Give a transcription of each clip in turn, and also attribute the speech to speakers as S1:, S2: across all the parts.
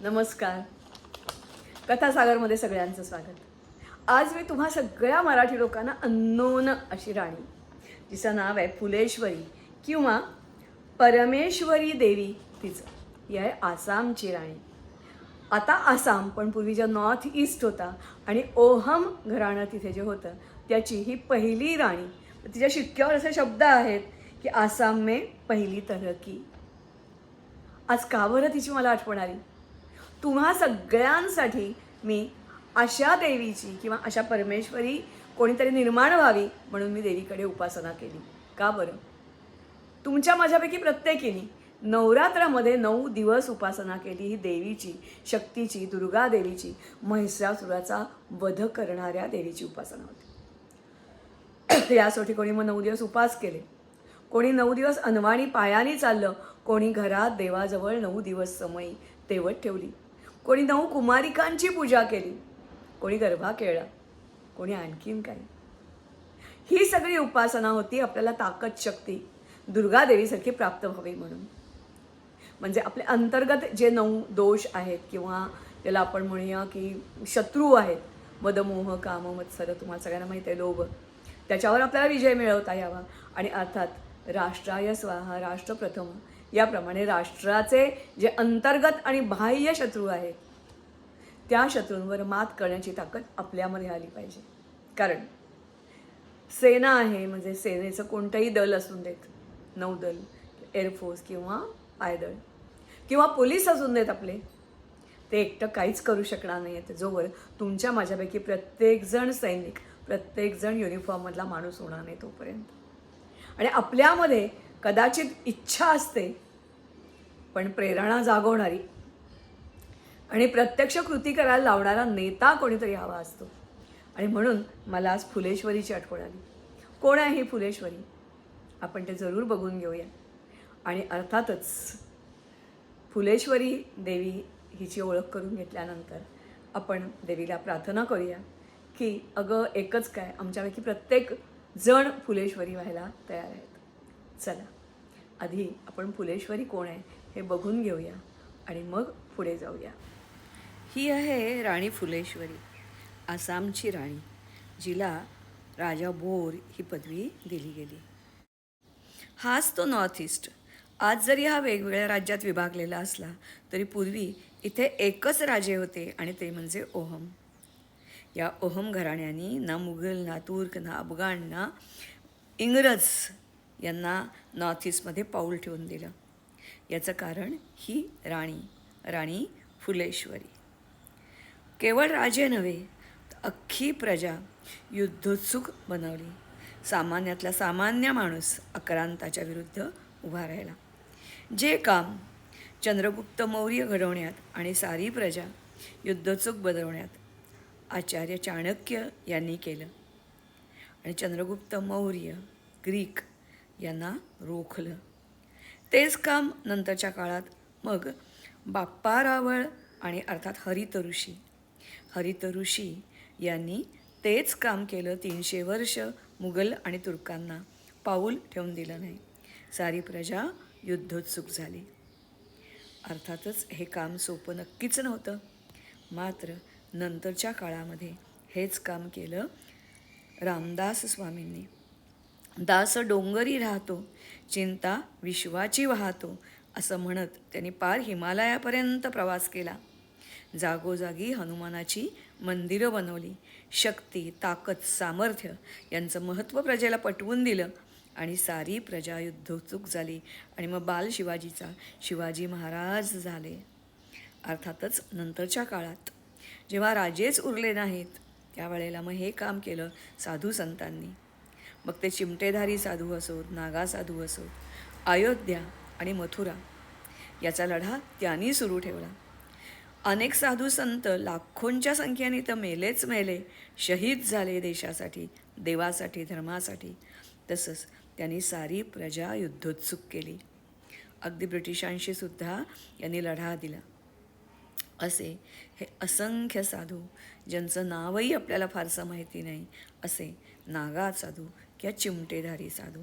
S1: नमस्कार. कथासागरमध्ये सगळ्यांचं स्वागत. आज मी तुम्हा सगळ्या मराठी लोकांना अननोन अशी राणी, जिचं नाव आहे फुलेश्वरी किंवा परमेश्वरी देवी, तिचं ही आहे आसामची राणी. आता आसाम पण पूर्वीच्या नॉर्थ ईस्ट होता आणि ओहम घराणं तिथे जे होतं त्याची ही पहिली राणी. तिच्या शिक्क्यावर असे शब्द आहेत की आसाम में पहिली तरह की. आज का बरं तिची मला आठवण आली? तुम्हा सगळ्यांसाठी मी अशा देवीची किंवा अशा परमेश्वरी कोणीतरी निर्माण व्हावी म्हणून मी देवीकडे उपासना केली. का बरं? तुमच्या माझ्यापैकी प्रत्येकीने नवरात्रामध्ये 9 दिवस उपासना केली. ही देवीची, शक्तीची, दुर्गा देवीची, महिषासुराचा वध करणाऱ्या देवीची उपासना होती. यासाठी कोणी मग 9 दिवस उपास केले, कोणी 9 दिवस अनवाणी पायाने चाललं, कोणी घरात देवाजवळ 9 दिवस समयी तेवत ठेवली, कोणी 9 कुमारिकांची पूजा केली, कोणी गरबा खेळला, कोणी आणखीन काही. ही सगळी उपासना होती आपल्याला ताकद, शक्ती दुर्गा देवीसारखी प्राप्त व्हावी म्हणून. म्हणजे आपले अंतर्गत जे 9 दोष आहेत किंवा त्याला आपण म्हणूया की शत्रू आहेत, मदमोह काम मत्सर, तुम्हाला सगळ्यांना माहीत आहे, लोभ, त्याच्यावर आपल्याला विजय मिळवता यावा. आणि अर्थात राष्ट्राय स्वाहा, राष्ट्र प्रथम, याप्रमाणे राष्ट्राचे जे अंतर्गत आणि बाह्य शत्रू आहेत त्या शत्रूंवर मात करण्याची ताकद आपल्यामध्ये आली पाहिजे. कारण सेना आहे, म्हणजे सेनेचं कोणतंही दल असून देत, नौदल, एअरफोर्स किंवा पायदळ किंवा पोलीस असून देत, आपले ते एकटं काहीच करू शकणार नाही आहेत जोवर तुमच्या माझ्यापैकी प्रत्येकजण सैनिक, प्रत्येकजण युनिफॉर्ममधला माणूस होणार नाही तोपर्यंत. आणि आपल्यामध्ये कदाचित इच्छा असते, पण प्रेरणा जागवणारी आणि प्रत्यक्ष कृती करायला लावणारा नेता कोणीतरी हवा असतो. आणि म्हणून मला आज फुलेश्वरीची आठवण आली. कोण आहे ही फुलेश्वरी? आपण ते जरूर बघून घेऊया. आणि अर्थातच फुलेश्वरी देवी हिची ओळख करून घेतल्यानंतर आपण देवीला प्रार्थना करूया की अगं एकच काय, आमच्यापैकी प्रत्येक जण फुलेश्वरी व्हायला तयार आहेत. चला आधी आपण फुलेश्वरी कोण आहे हे बघून घेऊया आणि मग पुढे जाऊया. ही आहे राणी फुलेश्वरी, आसामची राणी, जिला राजा बोर ही पदवी दिली गेली. हाच तो नॉर्थ ईस्ट. आज जरी हा वेगवेगळ्या राज्यात विभागलेला असला तरी पूर्वी इथे एकच राजे होते आणि ते म्हणजे ओहम. या ओहम घराण्यानी ना मुघल, ना तुर्क, ना अफगाण, ना इंग्रज यांना नॉर्थ ईस्टमध्ये पाऊल ठेवून दिलं. याचं कारण ही राणी फुलेश्वरी. केवळ राजे नव्हे, अख्खी प्रजा युद्धोत्सुक बनवली. सामान्यातला सामान्य माणूस आक्रांताच्या विरुद्ध उभा राहिला. जे काम चंद्रगुप्त मौर्य घडवण्यात आणि सारी प्रजा युद्धोत्सुक बनवण्यात आचार्य चाणक्य यांनी केलं आणि चंद्रगुप्त मौर्य ग्रीक यांना रोखलं, तेच काम नंतरच्या काळात मग बाप्पा रावळ आणि अर्थात हरित ऋषी यांनी तेच काम केलं. 300 वर्ष मुघल आणि तुर्कांना पाऊल ठेवून दिलं नाही. सारी प्रजा युद्धोत्सुक झाली. अर्थातच हे काम सोपं नक्कीच नव्हतं. मात्र नंतरच्या काळामध्ये हेच काम केलं रामदास स्वामींनी. दास डोंगरी राहतो, चिंता विश्वाची वाहतो, असं म्हणत त्यांनी पार हिमालयापर्यंत प्रवास केला. जागोजागी हनुमानाची मंदिरं बनवली. शक्ती, ताकद, सामर्थ्य यांचं महत्त्व प्रजेला पटवून दिलं आणि सारी प्रजा युद्धोत्सुक झाली. आणि मग बाल शिवाजी महाराज झाले. अर्थातच नंतरच्या काळात जेव्हा राजेच उरले नाहीत त्यावेळेला मग हे काम केलं साधू संतांनी. मग ते चिमटेधारी साधू असोत, नागा साधू असोत, अयोध्या आणि मथुरा याचा लढा त्यांनी सुरू ठेवला. अनेक साधू संत लाखोंच्या संख्येने तर मेलेच मेले, शहीद झाले देशासाठी, देवासाठी, धर्मासाठी. तसंच त्यांनी सारी प्रजा युद्धोत्सुक केली. अगदी ब्रिटिशांशी सुद्धा यांनी लढा दिला. असे हे असंख्य साधू, ज्यांचं नावही आपल्याला फारसं माहिती नाही, असे नागा साधू किंवा चिमटेधारी साधू.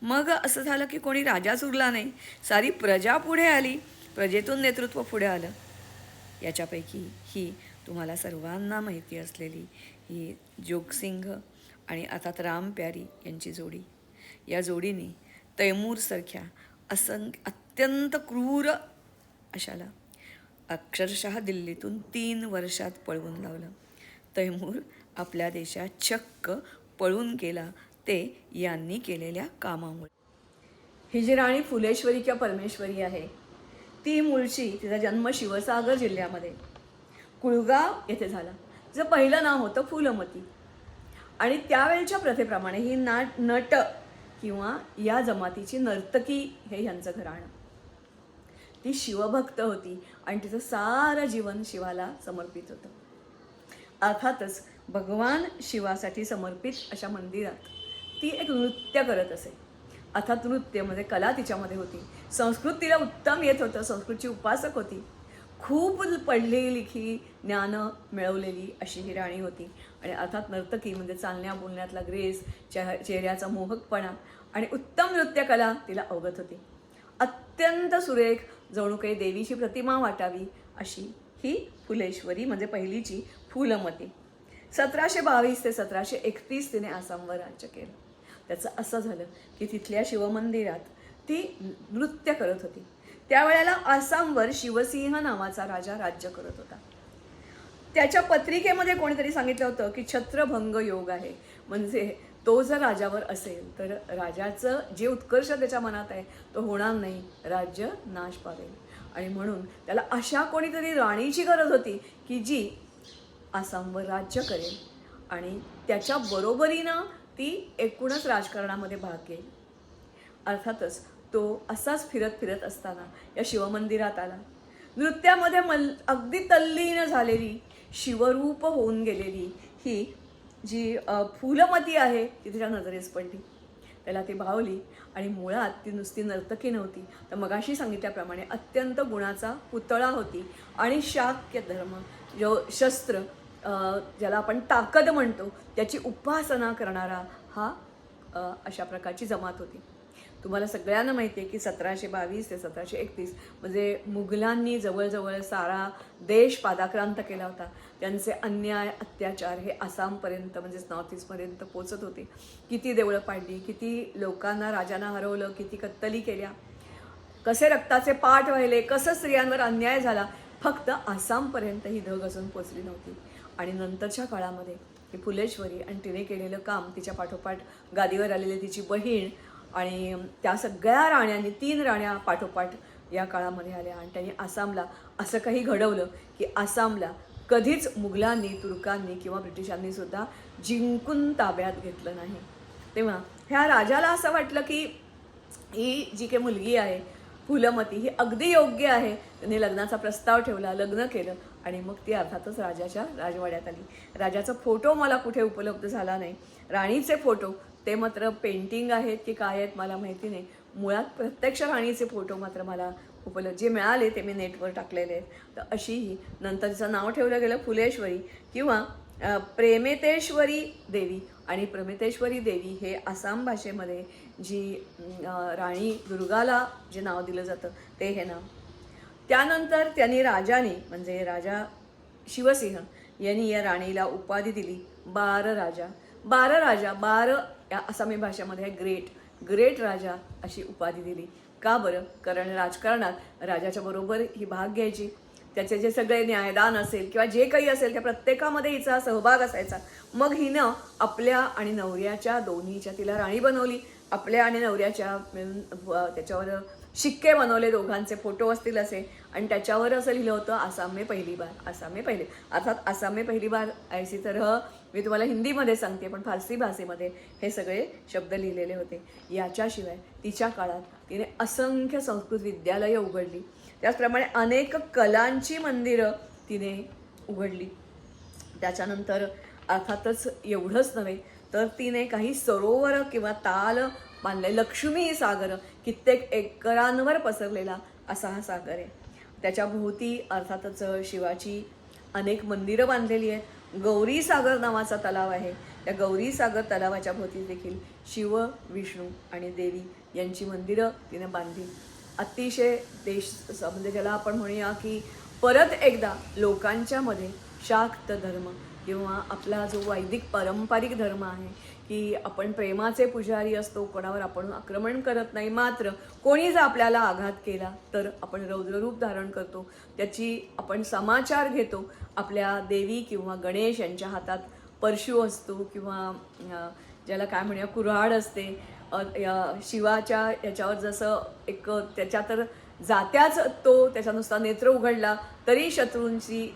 S1: मग असं झालं की कोणी राजाच उरला नाही, सारी प्रजा पुढे आली, प्रजेतून नेतृत्व पुढे आलं. याच्यापैकी ही तुम्हाला सर्वांना माहिती असलेली ही जोगसिंग आणि अर्थात राम प्यारी यांची जोडी. या जोडीने तैमूरसारख्या अत्यंत क्रूर अशाला अक्षरशः दिल्लीतून 3 वर्षात पळवून लावलं. तैमूर आपल्या देशात चक्क पळून गेला ते यांनी केलेल्या कामामुळे. ही जी राणी फुलेश्वरी किंवा परमेश्वरी आहे ती मूळची, तिचा जन्म शिवसागर जिल्ह्यामध्ये कुळगाव येथे झाला. तिचं पहिलं नाव होतं फुलमती आणि त्यावेळच्या प्रथेप्रमाणे ही नट किंवा या जमातीची नर्तकी हे ह्यांचं घराणं. ती शिवभक्त होती आणि तिचं सारं जीवन शिवाला समर्पित होतं. अर्थातच भगवान शिवासाठी समर्पित अशा मंदिरात ती एक नृत्य करत असे. अर्थात नृत्य म्हणजे कला तिच्यामध्ये होती. संस्कृत तिला उत्तम येत होतं, संस्कृतची उपासक होती. खूप पढली लिखी ज्ञान मिळवलेली अशी ही राणी होती. आणि अर्थात नर्तकी म्हणजे चालण्या बोलण्यातला ग्रेस, चेहऱ्याचा मोहकपणा आणि उत्तम नृत्यकला तिला अवगत होती. अत्यंत सुरेख, जणू काही देवीची प्रतिमा वाटावी अशी ही फुलेश्वरी म्हणजे पहिलीची फुलमती. 1722 ते 1731 तिने आसामवर राज्य केलं. त्याचं असं झालं की तिथल्या शिवमंदिरात ती नृत्य करत होती. त्यावेळेला आसामवर शिवसिंह नावाचा राजा राज्य करत होता. त्याच्या पत्रिकेमध्ये कोणीतरी सांगितलं होतं की छत्रभंग योग आहे, म्हणजे तो जर राजावर असेल तर राजाचं जे उत्कर्ष त्याच्या मनात आहे तो होणार नाही, राज्य नाश पावेल. आणि म्हणून त्याला अशा कोणीतरी राणीची गरज होती की जी आसामवर राज्य करेल आणि त्याच्या बरोबरीनं ती एकूणच राजकारणामध्ये भाग घेईल. अर्थातच तो असाच फिरत फिरत असताना या शिवमंदिरात आला. नृत्यामध्ये अगदी तल्लीन झालेली, शिवरूप होऊन गेलेली ही जी फुलमती आहे ती तिच्या नजरेस पडली. त्याला ती भावली आणि मुळात ती नुसती नर्तकी नव्हती, तर मगाशी सांगितल्याप्रमाणे अत्यंत गुणाचा पुतळा होती. आणि शाक्य धर्म जो शस्त्र ज्याला आपण ताकद म्हणतो त्याची उपासना करणारा हा अशा प्रकारची जमात होती. तुम्हाला सगळ्यांना माहिती आहे की 1722 ते 1731 म्हणजे मुघलांनी जवळजवळ सारा देश पादाक्रांत केला होता. त्यांचे अन्याय अत्याचार हे आसामपर्यंत म्हणजेच नॉर्थ ईस्टपर्यंत पोचत होते. किती देवळं पाडली, किती लोकांना राजांना हरवलं, किती कत्तली केल्या, कसे रक्ताचे पाठ वाहिले, कसं स्त्रियांवर अन्याय झाला, फक्त आसामपर्यंत ही धग अजून पोचली नव्हती. आणि नंतरच्या काळामध्ये ही फुलेश्वरी आणि तिने केलेलं काम, तिच्या पाठोपाठ गादीवर आलेली तिची बहीण आणि त्या सगळ्या राण्यांनी 3 राण्या पाठोपाठ या काळामध्ये आल्या आणि त्यांनी आसामला असं काही घडवलं की आसामला कधीच मुघलांनी, तुर्कांनी किंवा ब्रिटिशांनी सुद्धा जिंकून ताब्यात घेतलं नाही. तेव्हा ह्या राजाला असं वाटलं की ही जी काही मुलगी आहे फुलमती ही अगदी योग्य आहे. त्यांनी लग्नाचा प्रस्ताव ठेवला, लग्न केलं आणि मग ती अर्थातच राजाच्या राजवाड्यात आली. राजाचा फोटो मला कुठे उपलब्ध झाला नाही. राणीचे फोटो ते मात्र पेंटिंग आहेत की काय आहेत मला माहिती नाही. मुळात प्रत्यक्ष राणीचे फोटो मात्र मला उपलब्ध जे मिळाले ते मी नेटवर टाकलेले आहेत. तर अशी ही नंतर तिचं नाव ठेवलं गेलं फुलेश्वरी किंवा प्रेमेतेश्वरी देवी. आणि प्रेमेतेश्वरी देवी हे आसाम भाषेमध्ये जी राणी दुर्गाला जे नाव दिलं जातं ते हे नाव. त्यानंतर त्यांनी राजाने म्हणजे राजा शिवसिंह यांनी या राणीला उपाधी दिली 12 राजा. 12 राजा, 12 या आसामी भाषेमध्ये ग्रेट राजा अशी उपाधी दिली. का बरं? कारण राजकारणात राजाच्या बरोबर ही भाग घ्यायची. त्याचे जे सगळे न्यायदान असेल किंवा जे काही असेल त्या प्रत्येकामध्ये हिचा सहभाग असायचा. मग हिनं आपल्या आणि नवऱ्याच्या दोन्हीच्या तिला राणी बनवली. आपल्या आणि नवऱ्याच्या मिळून त्याच्यावर शिक्के बनवले, दोघांचे फोटो असतील असे, आणि त्याच्यावर असं लिहिलं होतं आसाम में पहली बार, आसाम में पहिले. अर्थात आसाम में पहिली बार ऐसी तरह मी तुम्हाला हिंदीमध्ये सांगते पण फारसी भाषेमध्ये हे सगळे शब्द लिहिलेले होते. याच्याशिवाय तिच्या काळात तिने असंख्य संस्कृत विद्यालयं उघडली. त्याचप्रमाणे अनेक कलांची मंदिरं तिने उघडली. त्याच्यानंतर अर्थातच एवढंच नव्हे तर तिने काही सरोवर किंवा ताल बांधले. लक्ष्मी सागर कित्येक एकरांवर पसरलेला असा हा सागर आहे. त्याच्या भोवती अर्थातच शिवाची अनेक मंदिरं बांधलेली आहेत. गौरी सागर नावाचा तलाव आहे. त्या गौरी सागर तलावाच्या भोवती देखील शिव, विष्णू आणि देवी यांची मंदिरं तिने बांधली. अतिशय देश म्हणजे ज्याला आपण म्हणूया की परत एकदा लोकांच्या मध्ये शाक्त धर्म किंवा आपला जो वैदिक पारंपरिक धर्म आहे की आपण प्रेमाचे पुजारी असतो, कोणावर आपण आक्रमण करत नाही, मात्र कोणी जर आपल्याला आघात केला तर आपण रौद्ररूप धारण करतो, त्याची आपण समाचार घेतो. आपल्या देवी किंवा गणेश यांच्या हातात परशू असतो किंवा ज्याला काय म्हणूया कुऱ्हाड असते. शिवाच्या याच्यावर जसं एक त्याच्या तर जात्याच तो त्याचा नुसता नेत्र उघडला तरी शत्रूंची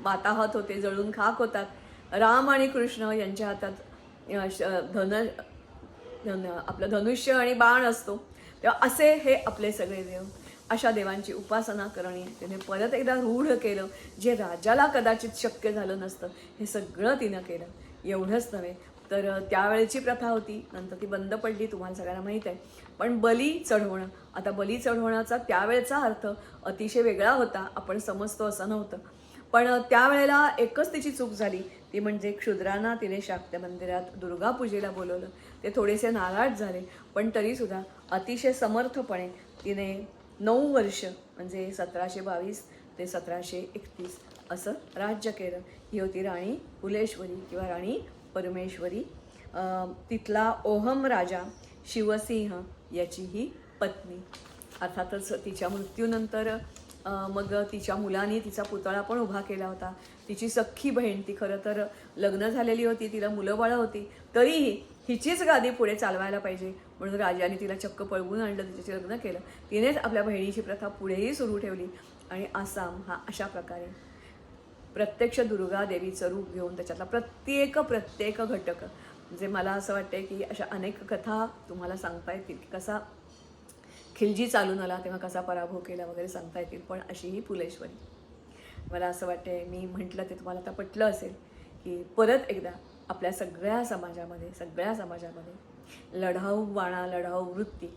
S1: वाताहत होते, जळून खाक होतात. राम आणि कृष्ण यांच्या हातात आपलं धनुष्य आणि बाण असतो. तेव्हा असे हे आपले सगळे देव, अशा देवांची उपासना करणे तिने परत एकदा रूढ केलं. जे राजाला कदाचित शक्य झालं नसतं हे सगळं तिनं केलं. एवढंच नव्हे तर त्यावेळेची प्रथा होती, नंतर ती बंद पडली, तुम्हाला सगळ्यांना माहीत आहे. पण बली चढवणं, आता बली चढवण्याचा त्यावेळेचा अर्थ अतिशय वेगळा होता, आपण समजतो असं नव्हतं. पण त्यावेळेला एकच तिची चूक झाली, ती म्हणजे क्षुद्रांना तिने शाक्य मंदिरात दुर्गा पूजेला बोलवलं. ते थोडेसे नाराज झाले, पण तरीसुद्धा अतिशय समर्थपणे तिने 9 वर्ष म्हणजे 1722 ते 1731 असं राज्य केलं. ही होती राणी फुलेश्वरी किंवा राणी परमेश्वरी. तिथला ओहम राजा शिवसिंह याची ही पत्नी. अर्थातच तिच्या मृत्यूनंतर मग तिच्या मुलांनी तिचा पुतळा पण उभा केला होता. तिची सख्खी बहीण, ती खरं तर लग्न झालेली होती, तिला मुलं बाळं होती, तरीही हिचीच गादी पुढे चालवायला पाहिजे म्हणून राजाने तिला चक्क पळवून आणलं, तिच्याशी लग्न केलं. तिनेच आपल्या बहिणीची प्रथा पुढेही सुरू ठेवली. आणि आसाम हा अशा प्रकारे प्रत्यक्ष दुर्गा देवीचं रूप घेऊन त्याच्यातला प्रत्येक घटक, म्हणजे मला असं वाटतं की अशा अनेक कथा तुम्हाला सांगता येतील की कसा खिलजी चालून आला तेव्हा कसा पराभव केला वगैरे सांगता येतील. पण अशी ही फुलेश्वरी, मला असं वाटते, मी म्हटलं ते तुम्हाला आता पटलं असेल की परत एकदा आपल्या सगळ्या समाजामध्ये लढाऊ बाणा, लढाऊ वृत्ती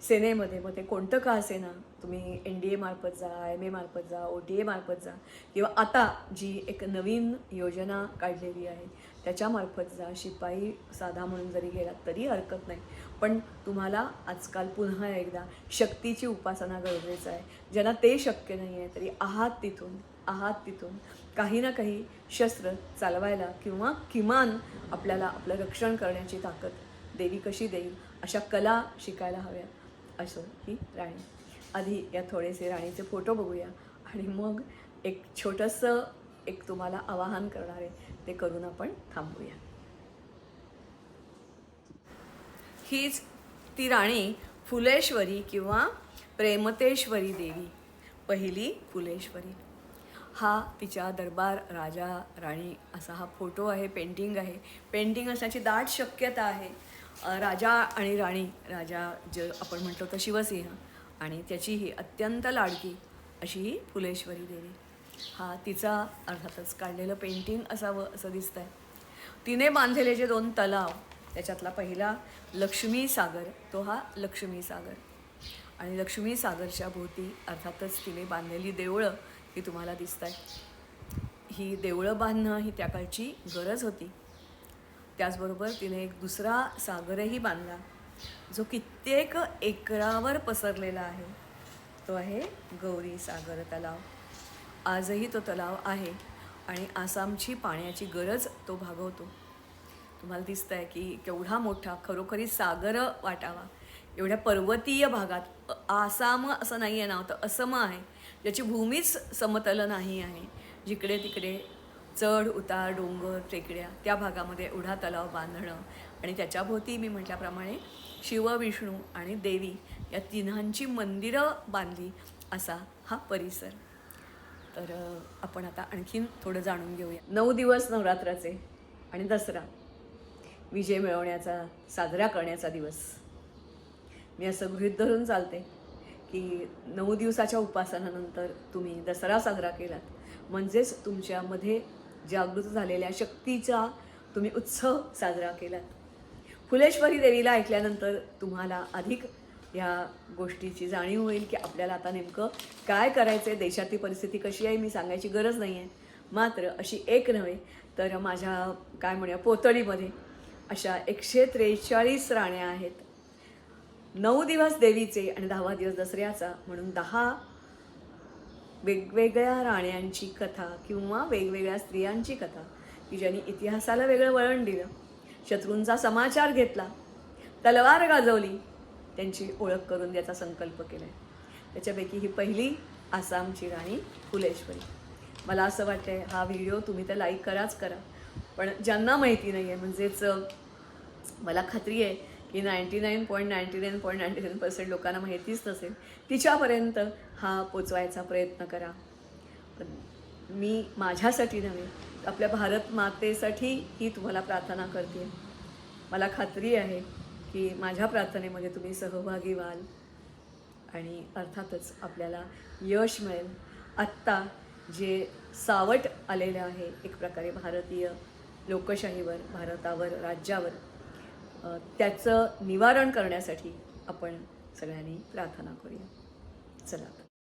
S1: सेनेमध्ये, मग ते कोणतं का असेना, तुम्ही NDA मार्फत जा, IMA मार्फत जा, OTA मार्फत जा, किंवा आता जी एक नवीन योजना काढलेली आहे त्याच्यामार्फत जा, शिपाई साधा म्हणून जरी गेलात तरी हरकत नाही. पण तुम्हाला आजकाल पुन्हा एकदा शक्तीची उपासना गरजेचं आहे. ज्यांना ते शक्य नाही आहे तरी आहात तिथून काही ना काही शस्त्र चालवायला किंवा किमान आपल्याला आपलं रक्षण करण्याची ताकद देवी कशी देईल अशा कला शिकायला हव्या. असो ही राणी. आधी या थोडेसे राणीचे फोटो बघूया आणि मग एक छोटंसं तुम्हाला आवाहन करणार आहे ते करून आपण थांबूया. हीच ती राणी फुलेश्वरी किंवा प्रेमतेश्वरी देवी, पहिली फुलेश्वरी. हा तिच्या दरबार राजा राणी असा हा फोटो आहे, पेंटिंग आहे. पेंटिंग असण्याची दाट शक्यता आहे. राजा आणि राणी, राजा जे आपण म्हटलं तर शिवसिंह आणि त्याची ही अत्यंत लाडकी अशी ही फुलेश्वरी देवी. हा तिचा अर्थातच काढलेलं पेंटिंग असावं असं दिसतं आहे. तिने बांधलेले जे 2 तलाव, त्याच्यातला पहिला लक्ष्मी सागर, तो हा लक्ष्मी सागर. आणि लक्ष्मी सागरच्या भोवती अर्थातच तिने बांधलेली देवळं ही तुम्हाला दिसत आहेत. ही देवळं बांधणं ही त्या काळची गरज होती. त्याचबरोबर तिने एक दुसरा सागरही बांधला जो कित्येक एकरावर पसरलेला आहे. तो आहे गौरी सागर तलाव. आजही तो तलाव आहे आणि आसामची पाण्याची गरज तो भागवतो. तुम्हाला दिसतं आहे की केवढा मोठा खरोखरी सागर वाटावा एवढ्या पर्वतीय भागात. आसाम असं नाही आहे नाव, तर असम आहे, ज्याची भूमीच समतल नाही आहे. जिकडे तिकडे चढ उतार, डोंगर, टेकड्या, त्या भागामध्ये एवढा तलाव बांधणं आणि त्याच्याभोवती मी म्हटल्याप्रमाणे शिव, विष्णू आणि देवी या तिन्हांची मंदिरं बांधली असा हा परिसर. तर आपण आता आणखीन थोडं जाणून घेऊया. 9 दिवस नवरात्राचे आणि दसरा विजय मिळवण्याचा, साजरा करण्याचा दिवस. मी असं गृहीत धरून चालते की 9 दिवसाच्या उपासनानंतर तुम्ही दसरा साजरा केलात म्हणजेच तुमच्यामध्ये जागृत झालेल्या शक्तीचा तुम्ही उत्सव साजरा केलात. फुलेश्वरी देवीला ऐकल्यानंतर तुम्हाला अधिक या गोष्टीची जाणीव होईल की आपल्याला आता नेमकं काय करायचं आहे. देशातली परिस्थिती कशी आहे मी सांगायची गरज नाही आहे. मात्र अशी एक नव्हे तर माझ्या काय म्हणूया पोतळीमध्ये अशा 143 राण्या आहेत. 9 दिवस देवीचे आणि 10वा दिवस दसऱ्याचा म्हणून 10 वेगवेगळ्या राण्यांची कथा किंवा वेगवेगळ्या स्त्रियांची कथा की ज्यांनी इतिहासाला वेगळं वळण दिलं, शत्रूंचा समाचार घेतला, तलवार गाजवली, त्यांची ओळख करून द्यायचा संकल्प केला आहे. त्याच्यापैकी ही पहिली आसामची राणी फुलेश्वरी. मला असं वाटतं हा व्हिडिओ तुम्ही तर लाईक कराच करा, पण ज्यांना माहिती नाही आहे म्हणजेच मला खात्री आहे की 99.99% लोकांना माहितीच नसेल, तिच्यापर्यंत हा पोचवायचा प्रयत्न करा. पण मी माझ्यासाठी नव्हे, आपल्या भारत मातेसाठी ही तुम्हाला प्रार्थना करते. मला खात्री आहे की माझ्या प्रार्थनेमध्ये तुम्ही सहभागी व्हाल आणि अर्थातच आपल्याला यश मिळेल. आत्ता जे सावट आलेलं आहे एक प्रकारे भारतीय लोकशाहीवर, भारतावर, राज्यावर, त्याचं निवारण करण्यासाठी आपण सगळ्यांनी प्रार्थना करूया. चला.